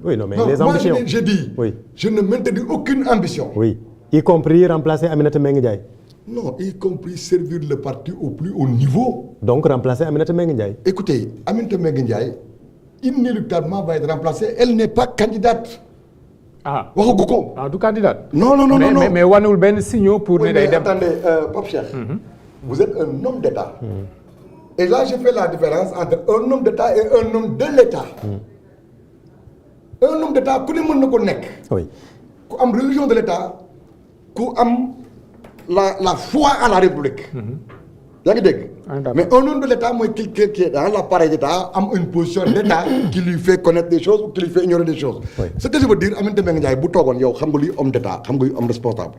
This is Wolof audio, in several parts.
Oui, non, mais non, les ambitions. Moi, j'ai dit, oui. Je ne m'interdis aucune ambition. Oui, y compris remplacer Aminata Mbengue Ndiaye. Non, y compris servir le parti au plus haut niveau. Donc remplacer Aminata Mbengue Ndiaye. Écoutez, Aminata Mbengue Ndiaye, inéluctablement va être remplacée. Elle n'est pas candidate. Ah, waxagu ko. ah, du candidate. Non. Mais wanewul benn signaux pour ne day dem. Attendez, Pape Cheikh, vous êtes un homme d'État. Et là, je fais la différence entre un homme d'État et un homme de l'État. Un homme d'État, ku ne mën na ko nekk. Oui. Ku am religion de l'État, ku am la foi à la République. yaa ngi dégg. Mais un homme de l'État mooy quelqu'un qui est dans l'appareil d'État am une position d'État qui lui fait connaître des choses ou qui lui fait ignorer des choses. Oui. Ce que je veux dire Aminata Mbengue Ndiaye bu toogoon yow xam nga luy homme d'État xam nga luy homme responsable.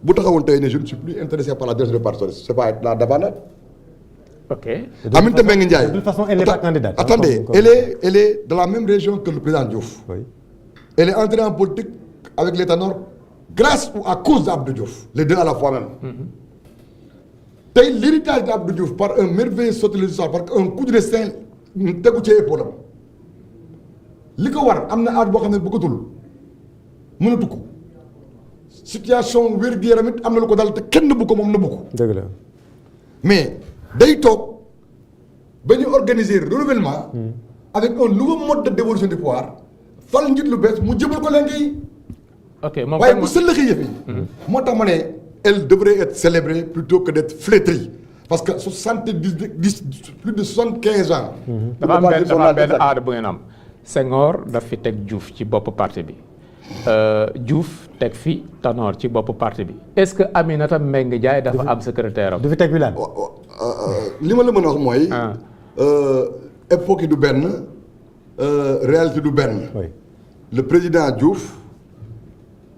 bu taxawoon tey ne je ne suis plus intéressé par la direction de parti socialiste c'est pas être la débandade. Ok. Aminata Mbengue Ndiaye. De toute façon, elle n'est pas candidate. Attendez, elle est de la même région que le président Diouf. Oui. Elle est entrée en politique avec les Tanor grâce ou à cause d'Abdou Diouf. Les deux à la fois même. Tey l'héritage d'Abdou Diouf par un merveilleux sauté de l'histoire par un coup de destin tegu ci épaule am li ko war am na aat boo xam ne bëggatul mënatu ko situation wér-gu-yaram it am na lu ko dal te kenn nëbbu ko moom nëbbu ko. dëgg la. mais day toog ba ñu organiser renouvellement avec un nouveau mode de dévolution du pouvoir fal njiit lu bees mu jëbal ko léegi yi. ok moom waaye bu sëllëxee yëf yi. moo tax ma ne elle devrait être célébrée plutôt que d'être flétrie parce que 70 plus de 75 ans. dafa am benn aada bu ngeen am. Senghor daf fi teg Diouf ci bopp parti bi Diouf teg fi Tanor ci bopp parti bi est-ce que Aminata Mbengue Ndiaye dafa am secrétaire am. du fi teg Wilane. li ma la mën a wax mooy. époque yi du benn réalité du benn. Oui. Le président Diouf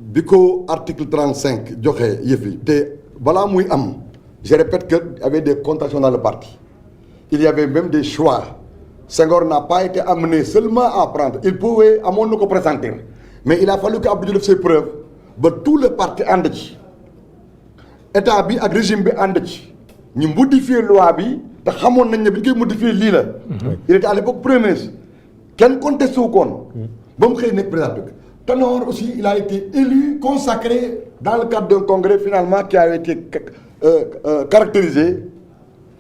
bi ko article 35 joxe yëf yi te balaa muy am je répète que il y avait des contractions dans le parti il y avait même des choix Senghor n'a pas été amené seulement à prendre il pouvait amoon na ko présenter mais il a fallu que Abdou Diouf def ses preuves ba tout le parti ànd ci état bi ak régime bi ànd ci ñu modifier loi bi te xamoon nañ ne bi ñu koy modifier lii la. il était à l'époque premier kenn contesté wu koon ba mu xëy nekk président bi Tanor aussi il a été élu consacré dans le cadre d'un congrès finalement qui a été caractérisé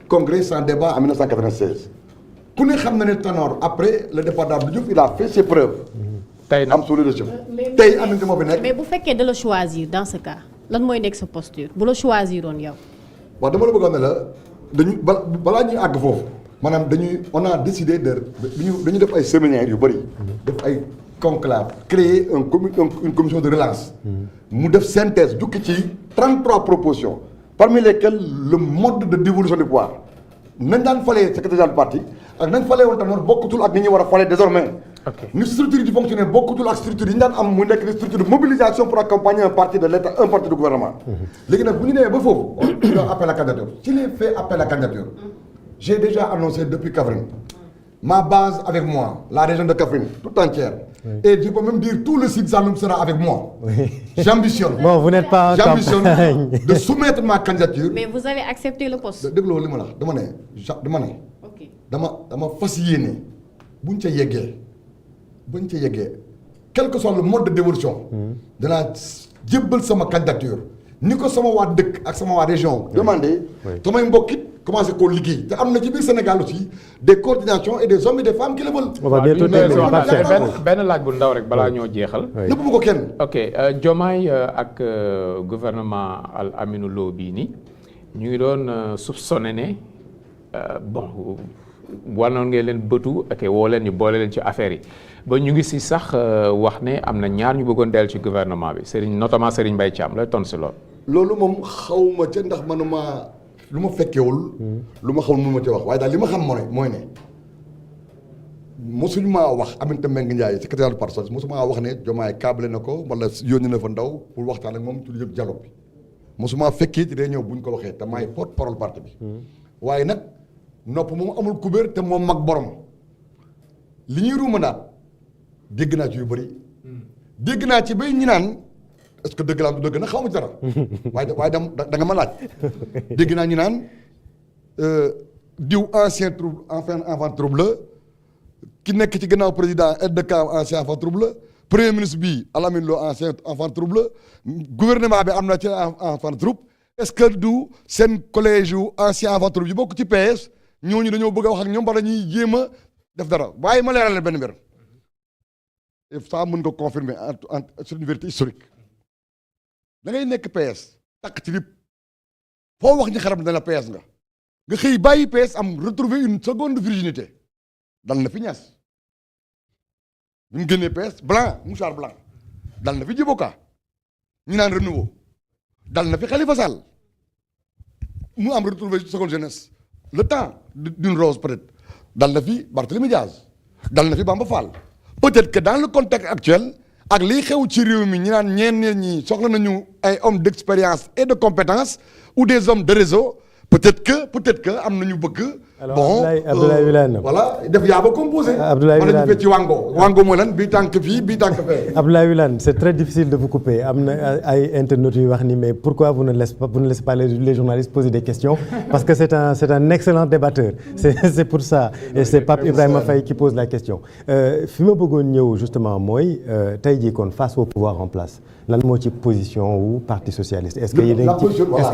congrès sans débat en 1996 ku ne xam na ne Tanor après le départ d'Abdou Diouf il a fait ses preuves. tey am sous leadership tey Aminata moo fi nekk. mais bu fekkee da la choisir dans ce cas lan mooy nekk sa posture bu la choisiroon yow. waaw dama la bëggoon ne la dañu balaa ñuy àgg foofu maanaam on a décidé dañu def ay séminaires yu bëri. def ay conclave créer une commission de relance. mu def synthèse jukki ci 33 propositions parmi lesquelles le mode de dévolution du pouvoir nañ daan falee secrétaire du parti ak nañ falee woon Tanor bokkutul ak ni ñuy war a falee désormais. ni structure yi di fonctionner bokkutul ak structure yi ñu daan am mu nekk des structures de mobilisation pour accompagner un parti de l'État un parti du gouvernement. léegi nag bu ñu nee ba foofu. on fait appel à candidature ci les fait appel à candidature j'ai déjà annoncé depuis Kaffrine ma base avec moi la région de Kaffrine tout entière. Et je peux même dire tout le Sine Saloum sera avec moi. J'ambitionne. Bon, vous n'êtes pas en J'ambitionne de soumettre ma candidature. mais vous avez accepté le poste. dégloo li ma la dama ne. ok dama fas yéene buñ ca yeggee quel que soit le mode de dévolution. danaa jébbal sama candidature ni ko sama waa dëkk ak sama waa région. demandé samay mbokkit commencé koo liggéey te am na ci biir Sénégal aussi des coordinations et des hommes et des femmes qui le veulent. on va bientôt terminer. benn laaj bu ndaw rek balaa ñoo jeexal. nëbb ma ko kenn. ok Diomaye ak gouvernement Al Aminou Lo bii nii ñu ngi doon soupçonné ne bon wanoon ngeen leen bëtu ak woo leen ñu boole leen ci affaire yi ba ñu ngi si sax wax ne am na ñaar ñu bëggoon dellu ci gouvernement bi notamment Serigne Mbaye Thiam lay tontu si loolu. loolu moom xawma ca ndax manuma lu ma fekkewul lu ma xamul mënuma ci wax waaye daal li ma xam mooy ne mosuñu maa wax Aminata Mbengue Ndiaye secrétaire du parti socialiste mosumaa wax ne Diomaye câblé na ko wala yónni na fa ndaw pour waxtaan ak moom ci lu jëm dialogue bi mosumaa fekkee ci réunion bu ñu ko waxee te maay porte-parole parti bi waaye nag nopp moom amul kubéer te moom mag borom li ñuy ruuma naat dégg naa ci yu bëri dégg naa ci bay ñi naan est-ce que dëgg laa du dëgg nag xaw ma ci dara waaye da nga ma laaj dégg naa ñu naan diw ancien trouble enfant trouble la ki nekk ci gannaaw président aide de camp ancien enfant trouble la premier ministre bi Alamine Lo ancien enfant trouble la gouvernement bi am na ci enfant trouble est-ce que du seen collège yu ancien enfant trouble yi bokk ci PS ñooñu dañoo bëgg a wax ak ñoom ba dañuy jéem a def dara waaye ma leeral leen benn mbir et ça mën nga confirmer c'est une vérité historique da ngay nekk PS takk ci lépp foo wax ñi xaram ne la PS nga xëy bàyyi PS am retrouver une seconde virginité dal na fi Niass bi mu génnee PS blanc mouchoir blanc dal na fi Djibo Ka ñu naan renouveau dal na fi Khalifa Sall mu am retrouver seconde jeunesse le temps d'une rose peut-être dal na fi Barthélémy Diaz dal na fi Bamba Fall peut-être que dans le contexte actuel ak liy xew ci réew mi ñi naan ñenn ñi soxla nañu ay hommes d'expérience et de compétence ou des hommes de réseau peut-être que am nañu bëgg. alors bon Abdoulaye Wilane voilà def yaa ba composé. Abdoulaye Wilane wala ñu ci wango mooy lan bii tànk fii bii tànk fee. Abdoulaye Wilane c'est très difficile de vous couper am na ay internautes yu wax ni mais pourquoi vous ne laissez pas les journalistes poser des questions parce que c'est un excellent débatteur c'est pour ça et c'est Pape Ibrahima Faye qui pose la question fi ma bëggoon ñëw justement mooy tey jii kon face au pouvoir en place lan moo ci position wu parti socialiste est-ce que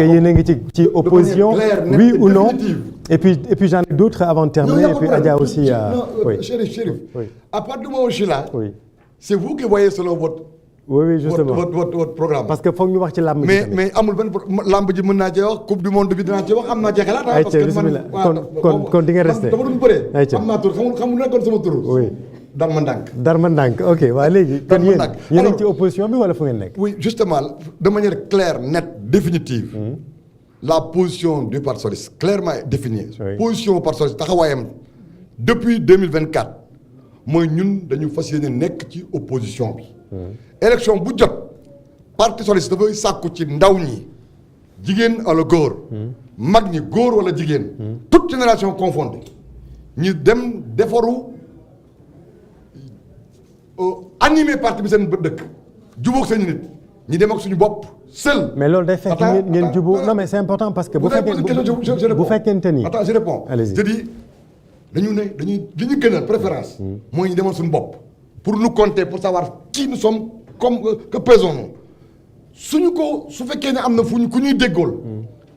yéen a ngi ci opposition oui ou non et puis j'en ai d'autres avant de terminer et puis Adja aussi oui Chérif oui. À partir du moment où je suis là oui. C'est vous qui voyez selon votre oui justement votre programme parce que foog ñu wax ci làmb ji mais amul benn làmb ji mën naa cee wax coupe du monde bi dinaa ci wax am naa ci xalaat parce que man kon di nga resté dama doon bëree am naa tur xamul nekkoon sama tur oui Darma Ndànk ok waa léegi kon yéen a ngi ci opposition bi wala fu ngeen nekk oui justement de manière claire nette définitive la position du Parti socialiste clairement définie position du Parti socialiste taxawaayam depuis 2024 mooy ñun dañu fas yéene nekk ci opposition bi élection bu jot Parti socialiste dafay sàkku ci ndaw ñi jigéen wala góor mag ñi góor wala jigéen toute génération confondue ñu dem defaru animer parti bi seen dëkk jubóog seen nit ñi dem ak suñu bopp seul. mais loolu day fekk ngeen jubóo non mais c'est important parce que bu fekkente ni attends je réponds je dis dañu li ñu gënal préférence mooy ñu demal suñu bopp pour nous compter pour savoir qui nous sommes comme que pesons-nous su fekkee ne am na ku ñuy déggool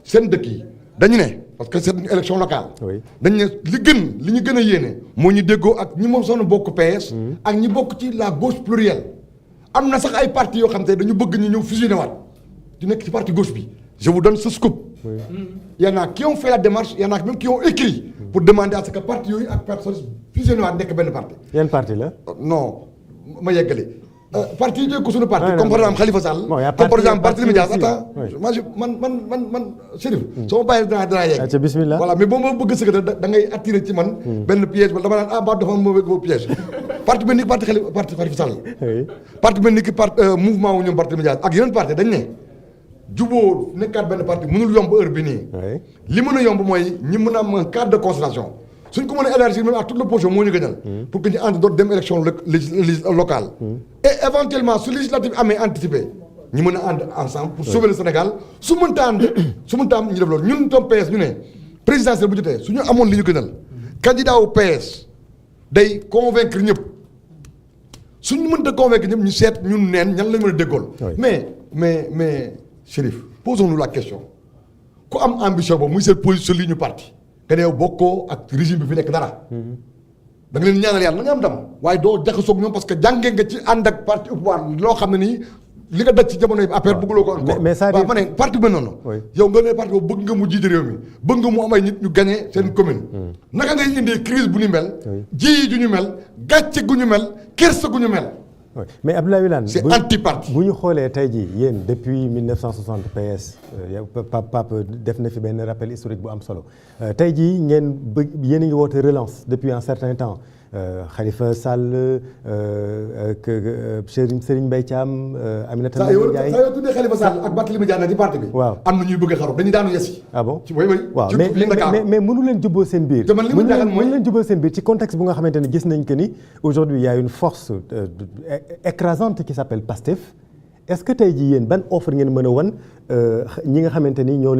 seen dëkk yi dañu ne parce que c'est une élection locale dañu ne li ñu gën a yéene moo ñu déggoo ak ñi moom soon bokk PS ak ñi bokk ci la gauche plurielle am na sax ay partis yoo xam te dañu bëgg ñu ñëw fusionné waat di nekk ci parti gauche bi je vous donne ce scoop il y en a qui ont fait la démarche il y en a même qui ont écrit pour demander à ce que parti yooyu ak parti socialiste fusionné waat nekk benn parti yan parti la non ma yeggali parti yi jóge ko suñu parti comme par exemple Khalifa Sall comme par exemple Barthélémy Dias attends man Chérif soo ma bàyyi danaa yegg bismillah voilà mais boo ma bëgg secrétaire da ngay attirer ci man benn piège wala dama naan ba dafa mauvais piège parti mel ni parti Khalifa Sall parti mel ni ki mouvement wu ñoom Barthélémy Dias ak yeneen parti dañ ne juboo nekkaat benn parti mënul yomb heure bi nii li mën a yomb mooy ñi mën a am un cadre de concertation suñ ko mën a élargir même à toute l'opposition moo ñu gënal pour que ñu ànd doot dem élection locale et éventuellement su législative amee anticipé ñi mën a ànd ensemble pour sauver le Sénégal su mënta am ñu def loolu ñun tam PS ñu ne présidentielle bu jotee suñu amoon li ñu gënal candidat wu PS day convaincre ñëpp suñu mënta convaincre ñëpp ñu seet ñun neen ñan lañ mën a déggool mais Chérif posons-nous la question ku am ambition boobu muy seen position li ñu parti que ne yow bokkoo ak régime bi fi nekk dara da nga leen ñaanal yàlla na nga am ndam waaye doo jaxasoog ñoom parce que jàngee nga ci ànd ak parti au pouvoir loo xam ne nii li nga daj ci jamono yi affaire bëgguloo ko encore waaw ma ne parti bi noonu yow nga ne parti boobu bëgg nga mu jiite réew mi bëgg nga mu am ay nit ñu gagné seen commune naka ngay indee crise bu ñu mel ji ju ñu mel gàcce gu ñu mel kersa gu ñu mel mais Abdoulaye Wilane c'est anti-parti bu ñu xoolee tey jii yéen depuis 1960 PS Pape def na fi benn rappel historique bu am solo tey jii ngeen yéen a ngi woote relance depuis un certain temps Khalifa Sall Serigne Mbaye Thiam Aminata Mbengue Ndiaye saa yoo tuddee Khalifa Sall ak Barthélémy Dias ci parti bi waaw am na ñuy bëgg a xaru dañuy daanu yesi bon waaw mais mënu leen jubboo seen biir mënu leen jubboo seen biir ci contexte bu nga xamante ne gis nañ que ni aujourd'hui il y a une force écrasante qui s'appelle PASTEF est-ce que tey jii yéen ban offre ngeen mën a wan ñi nga xamante ni ñoo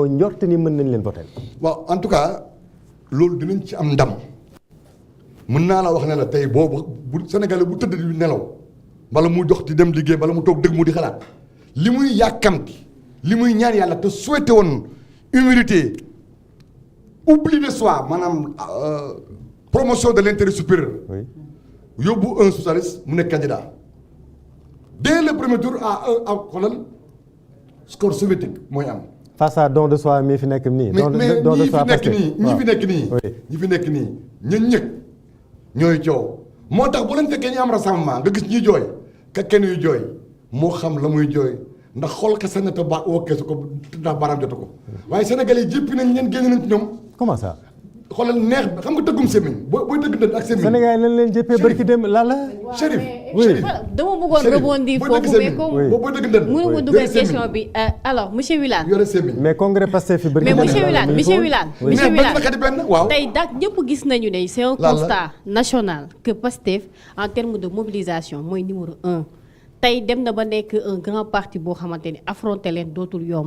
njort ni mën nañ leen voter waaw en tout cas loolu dinañ ci am ndam mën naa la wax ne la tey boobu bu Sénégalais bu tëdd di nelaw bala mu dox di dem liggéey bala mu toog dëgg mu di xalaat li muy yàkkamti li muy ñaan yàlla te souhaité woon humilité oubli de soi maanaam promotion de l'intérêt supérieur. yóbbu un socialiste mu nekk candidat dès le premier tour à xoolal score soviétique mooy am. face à don de soi mi fi nekk nii. don de soi ñi fi nekk nii ñun ñëpp ñooy coow moo tax bu leen fekkee ñu am rassemblement nga gis ñuy jooy ka kenn yu jooy moo xam la muy jooy ndax xool kese na te ba wokkee su ko ndax baaraam jotu ko waaye Sénégal yi jéppi nañ leen génn nañ ci ñoom. comment ça. xoolal neex xam nga tëggum sémmiñ booy tëgg ndënd ak sémmiñ. Sénégal lañ leen jëppee barki dem lala. Chérif dama bëggoon rebondir foofu mais comme booy tëgg ndënd mënu ma dugal question bi alors monsieur Wilane. yore sémmiñ mais congrès Pastef fi barki mais monsieur Wilane waaw tey dak ñëpp gis nañu ne c'est un constat national que Pastef en termes de mobilisation mooy numéro 1 tey dem na ba nekk un grand parti boo xamante ni affronter leen dootul yomb